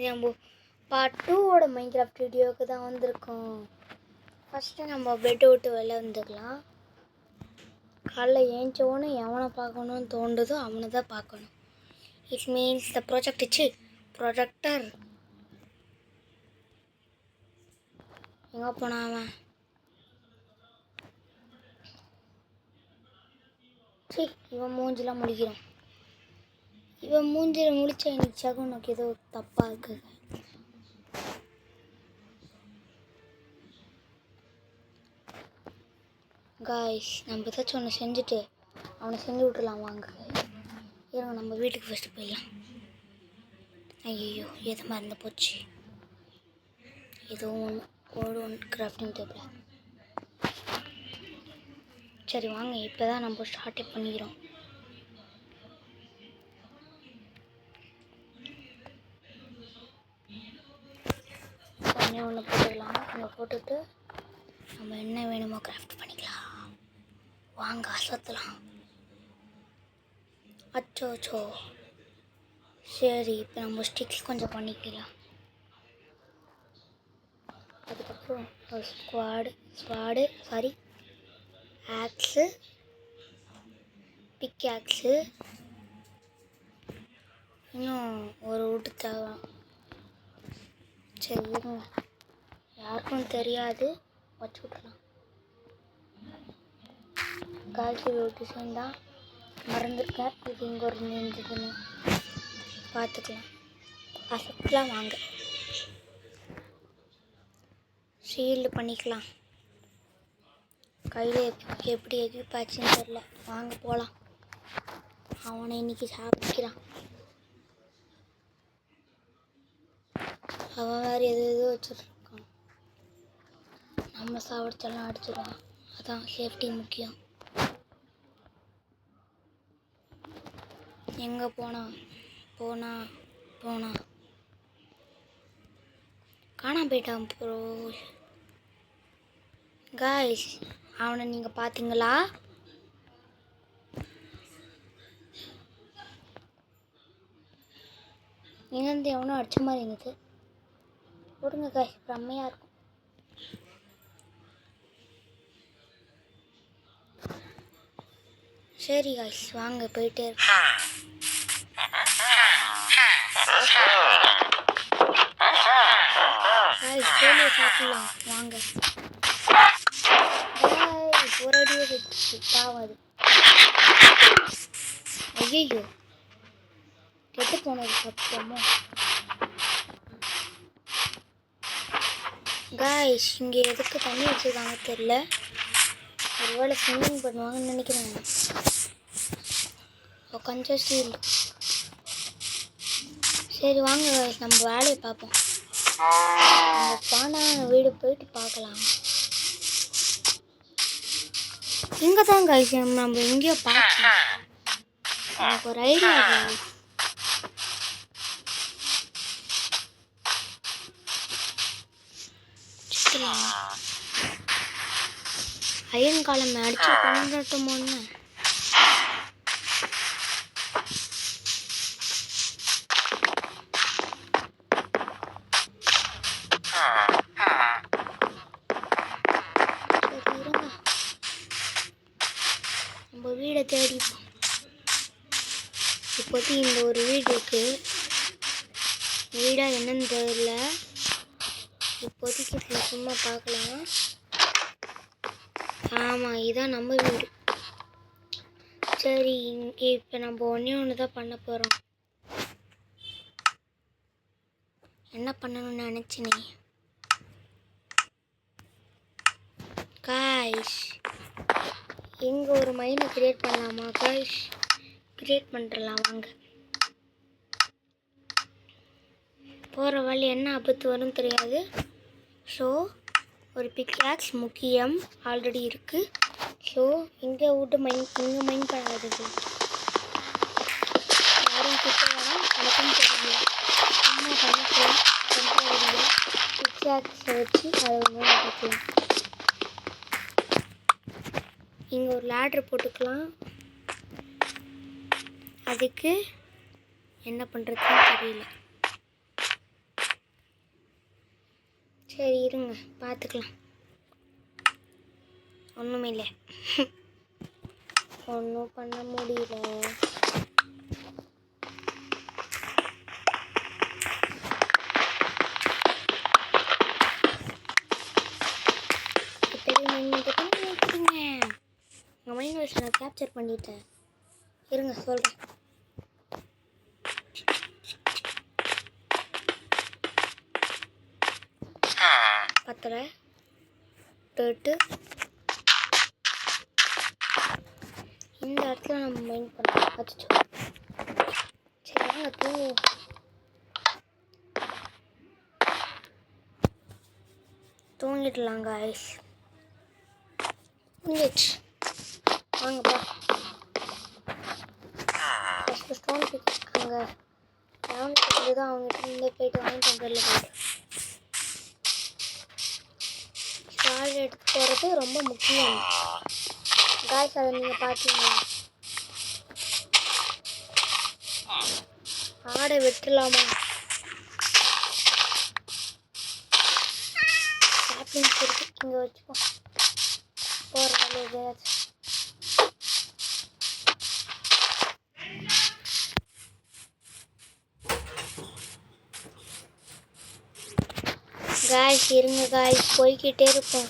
நம்ம part 2ஓட Minecraft வீடியோவுக்கு தான் வந்திருக்கோம். ஃபஸ்ட்டு நம்ம பெட்டை விட்டு வெளில வந்துக்கலாம். காலைல ஏஞ்சவொன்னே எவனை பார்க்கணுன்னு தோண்டுதோ அவனை தான் பார்க்கணும். இட் மீன்ஸ் த ப்ரொஜெக்டர் எங்கே போனான் அவன்? சரி, இவன் மூஞ்சிலாம் முடிக்கிறான். இவன் மூஞ்சில் முடிச்சா எனக்கு சகுனுக்கு ஏதோ தப்பாக இருக்குது. காய்ஸ், நம்ம ஏதாச்சும் ஒன்று செஞ்சுட்டு அவனை செஞ்சு விட்டுலாம். வாங்க இருங்க, நம்ம வீட்டுக்கு ஃபஸ்ட்டு போயிடலாம். ஐயோ, எது மறந்து போச்சு. ஏதோ ஒன்று கிராஃப்டிங் டேபிள். சரி வாங்க, இப்போ தான் நம்ம ஸ்டார்ட்டே பண்ணிக்கிறோம். ஒன்று போட்டுக்கலாம். அங்கே போட்டுட்டு நம்ம என்ன வேணுமோ கிராஃப்ட் பண்ணிக்கலாம். வாங்க அசத்தலாம். அச்சோ. சரி, இப்போ நம்ம ஸ்டிக்ஸ் கொஞ்சம் பண்ணிக்கலாம். அதுக்கப்புறம் ஆக்ஸு, பிக் ஆக்ஸு, இன்னும் ஒரு வுட்டு தேவை. சரி இருங்க, யாருக்கும் தெரியாது, வச்சு விட்றலாம். காய்ச்சி ஒரு டிசைன் தான் மறந்துருக்கேன். இது இங்கே ஒரு இருந்ததுன்னு பார்த்துக்கலாம். அசத்தலாம். வாங்க ஷீல்டு பண்ணிக்கலாம். கையில் எப்படி எகிப்பாச்சுன்னு தெரில. வாங்க போகலாம். அவனை இன்னைக்கு சாப்பிட்றான். அவன் வேறு எதோ வச்சுருக்கான். நம்ம சாப்பிடுச்செல்லாம் அடிச்சிடுவான். அதான் சேஃப்டி முக்கியம். எங்கே போனா காணாம போயிட்டான் ப்ரோ. காய்ஸ், அவனை நீங்கள் பார்த்தீங்களா? எங்கேருந்து எவனோ அடித்த மாதிரி இருந்தது. விடுங்க காய்ஸ், செம்மையாக இருக்கும். சரி காய்ஸ், வாங்க போயிட்டே இருக்கோம். காய்ஸ், கோழியை சாப்பிடலாம் வாங்க. ஒரு அடியே வச்சு பாவாது. ஐயோ, கெட்டு போனது சத்தமோ. காய்ஸ், இங்கே எதுக்கு தண்ணி வச்சுருக்காங்க தெரில. ஒருவேளை ஸ்விம்மிங் பண்ணுவாங்கன்னு நினைக்கிறேன். கொஞ்சம் ஸ்டீல். சரி வாங்க காய்ஸ், நம்ம வேலையை பார்ப்போம். நம்ம பானான வீடு போயிட்டு பார்க்கலாம். இங்கே தான் காய்ஸ், நம்ம எங்கேயோ பார்க்கலாம். எனக்கு ஒரு ஐடியா காய்ஸ். அயன் காலம் அடிச்சு கொண்டுட்டோமோன்னு. நம்ம வீடை தேடிப்போம். இப்போதைக்கு இந்த ஒரு வீடு இருக்கு. வீடாக என்னன்னு தெரியல. இப்போதைக்கு இதில் சும்மா பார்க்கலாம். ஆமாம், இதுதான் நம்ம வீடு. சரி, இங்கே இப்போ நம்ம ஒன்று தான் பண்ண போகிறோம். என்ன பண்ணணும்னு நினச்சினே காய்ஸ்? இங்கே ஒரு மைனை கிரியேட் பண்ணலாமா காய்ஸ்? கிரியேட் பண்ணுறலாம் வாங்க. போகிற வழி என்ன ஆபத்து வரும் தெரியாது. ஸோ ஒரு பிக்ஆக்ஸ் முக்கியம், ஆல்ரெடி இருக்குது. ஸோ இங்கே விட்டு இங்கே மைன் பண்ணாதது. யாரும் கிட்ட வேணாம், எனக்கும் தெரியல. சும்மா பண்ணிக்கலாம். பிக்ஆக்ஸை வச்சு அதை வைக்கலாம். இங்கே ஒரு லேடர் போட்டுக்கலாம். அதுக்கு என்ன பண்ணுறதுன்னு தெரியல. சரி இருங்க பார்த்துக்கலாம். ஒன்றுமே இல்லை. ஒன்றும் பண்ண முடியல. உங்கள் மைண்ட் வாய்ஸ் நான் கேப்சர் பண்ணிட்டேன். இருங்க சொல்கிறேன். பத்தரை டேட்டு இந்த இடத்துல நம்ம மைண்ட் பண்ணலாம். வச்சுச்சோ சரி வாங்க தூங்கிடலாம் காய்ஸ். தூங்கிடுச்சு வாங்கப்பா. ஃபஸ்ட்டு ஸ்டோன் பிக் அங்கே டவுனுக்கு வந்து தான் அவங்ககிட்ட இருந்தே போயிட்டு வாங்கிட்டு வந்துடல. போயிட்டு ஷார்ட் எடுத்து போகிறது ரொம்ப முக்கியம் காய்ஸ். அதை நீங்கள் பார்த்தீங்க. ஆடை வெட்டலாமா? சாப்பிங்ஸ் இருக்கு இங்கே வச்சுப்போம். போகிற வேலை எதையாச்சும். காய்ஸ் இருங்க காய்ஸ், போய்கிட்டே இருப்போம்.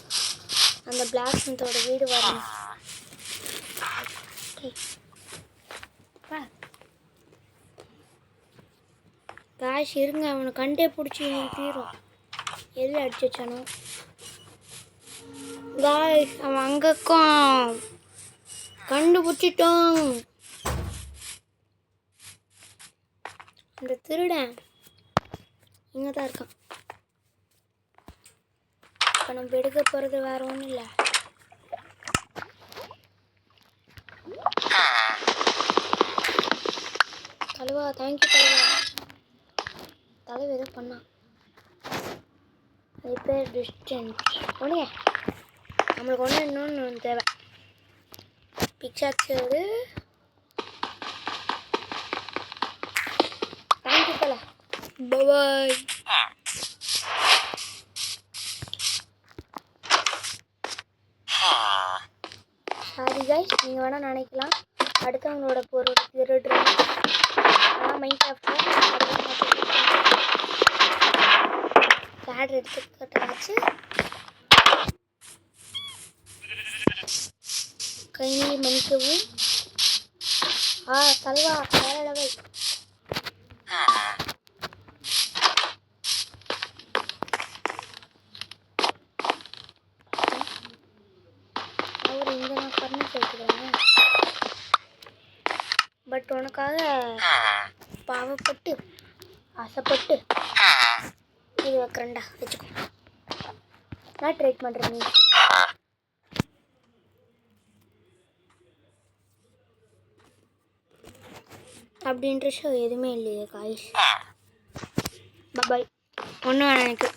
அந்த பிளாக் ஸ்மித்தோட வீடு வரணும். காய்ஸ் இருங்க, அவனை கண்டே பிடிச்சி தீரும். எதில் அடிச்சு வச்சானோ காய்ஸ். அவன் அங்கக்கும் கண்டுபிடிச்சிட்டோம். அந்த திருடன் இங்கே தான் இருக்கான். இப்போ நம்ம எடுக்க போகிறது வேற ஒன்றும் இல்லை. தலைவா தேங்க்யூ தலைவா. தலைவர் எதோ பண்ணான். அது பேர் டிஸ்டன்ஸ் ஒன்றுங்க. நம்மளுக்கு ஒன்று இன்னொன்று தேவை. பிக்சாச்சு அது. தேங்க்யூ தலை. பாய். சாரி கைஸ், நீங்கள் வேணால் நினைக்கலாம் அடுத்தவங்களோட பொருள் திருடுறேன். ஆனால் மைண்ட் கிராஃப்டில் பேட் எடுத்துக்கிட்டாச்சு. கையை மன்னிக்கவும். தலைவா வேற லெவல். அவர் இங்கே நான் ஃபர்னிச்சர் வச்சுக்கிறேன். பட் உனக்காக பாவப்பட்டு ஆசைப்பட்டு இது வைக்கிறேன்டா, வச்சுக்கோ. நான் ட்ரை பண்ணுறேன். நீ அப்படின்ற ஷோ எதுவுமே இல்லையே காய்ஸ். பாய். ஒன்றும் வேணாம் எனக்கு.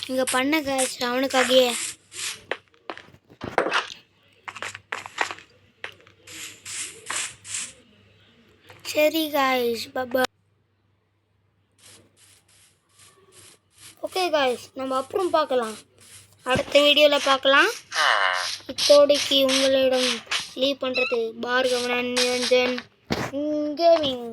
இங்கே பண்ண காய்ஸ் அவனுக்காகவே. சரி காய்ஸ் பாபா. ஓகே காய்ஸ், நம்ம அப்புறம் பார்க்கலாம். அடுத்த வீடியோவில் பார்க்கலாம். இத்தோடைக்கு உங்களிடம் லீவ் பண்ணுறது பார்கவன் நிரஞ்சன் கேமிங்.